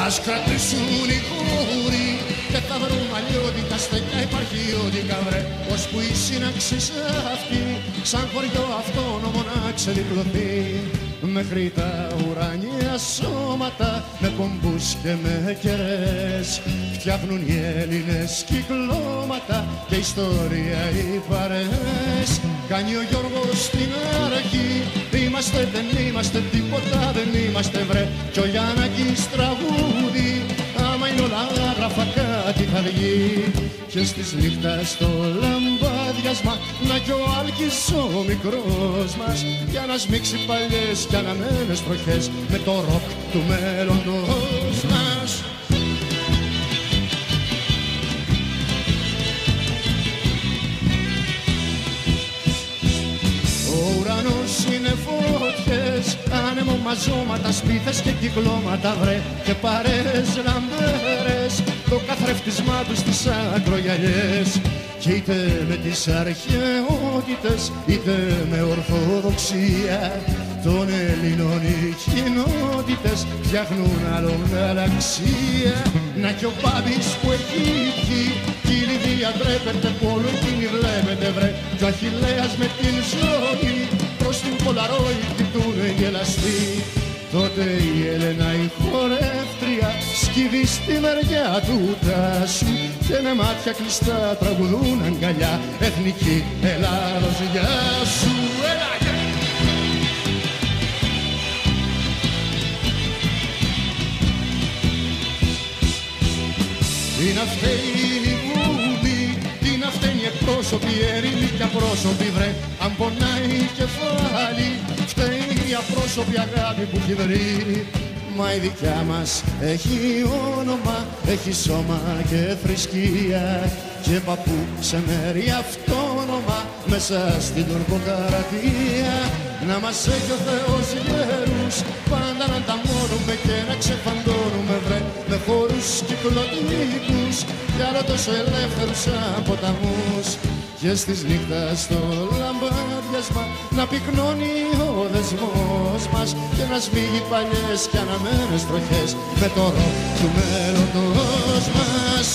Ας κρατήσουν οι χώροι και θα βρουν αλλιώτικα στεκιά υπαρχιώτικα βρε, ώσπου η σύναξη αυτή σαν χωριό αυτόνομο να ξεδιπλωθεί μέχρι τα ουράνια σώματα με πομπούς και με κερές. Φτιάχνουν οι Έλληνες κυκλώματα και ιστορία οι παρέες. Κάνει ο Γιώργος στην αρχή, είμαστε δεν είμαστε τίποτα δεν είμαστε βρε, κι ο Γιάννακης τραγούδι άμα είναι όλα άγραφα κάτι θα βγει. Και στις νύχτας στο λαμπάδιασμα να κι ο Άλκης ο μικρός μας για να σμίξει παλιές κι αναμένες προχές με το ροκ του μέλλοντος μας. Ο ουρανός είναι φώτιες, άνεμο μαζώματα, σπίθες και κυκλώματα βρε, και παρέες λαμπέρες, το καθρέφτισμά τους στις ακρογιαλιές. Κι είτε με τις αρχαιότητες είτε με ορθοδοξία των Ελλήνων οι κοινότητες φτιάχνουν άλλον γαλαξία. Να κι ο Μπάμπης που έχει βγει κι η Λιδία ντρέπεται που όλο εκείνη βλέπετε βρε, κι ο Αχιλλέας με την ζωή προς την Πολαρόη κοιτούνε γελαστοί. Τότε η Έλενα η χορεύτρια σκύβει στη μεριά του τάσου και με μάτια κλειστά τραγουδούν αγκαλιά εθνική Ελλάδος γεια σου. Τι να φταίει η Βουλή, τι να φταίνει οι εκπρόσωποι, ερήμοι και απρόσωποι βρε, αν πονάει η κεφάλι φταίει η απρόσωπη αγάπη που έχει βρει. Μα η δικιά μας έχει όνομα, έχει σώμα και θρησκεία και παππού σε μέρη αυτόνομα μέσα στην τουρκοκρατία. Να μας έχει ο Θεός γέρους πάντα να τα μόνουμε και να ξεφαντώνουμε βρε, με χώρους κυκλωτικούς κι άλλο τόσο ελεύθερους σαν ποταμούς. Και στις νύχτας στο λαμπάδιασμα να πυκνώνει ο δεσμός μας και να σμίγει παλιές κι αναμένες τροχές με το ροκ του μέλλοντος μας.